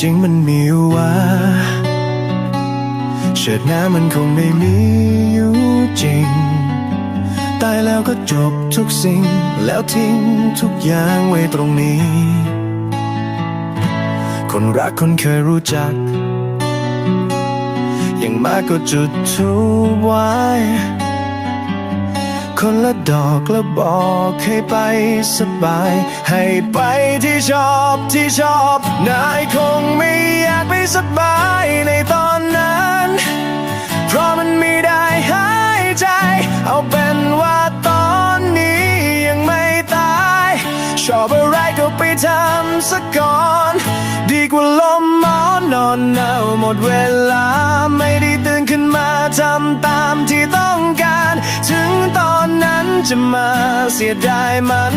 จริงมันมีว่าเชิดหน้ามันคงไม่มีอยู่จริงตายแล้วก็จบทุกสิ่งแล้วทิ้งทุกอย่างไว้ตรงนี้คนรักคนเคยรู้จักอย่างมากก็จุดทูปไว้คนละดอกแล้วบอกให้ไปสบายให้ไปที่ชอบนายคงไม่อยากไปสบายในตอนนั้นเพราะมันไม่ได้หายใจเอาเป็นว่าตอนนี้ยังไม่ตายชอบอะไรก็ไปทำซะก่อนดีกว่าล้มหมอนนอนหนาวหมดเวลาไม่ได้ตื่นขึ้นมาทำตามที่ต้องการถึงตอนนั้นจะมาเสียดายมัน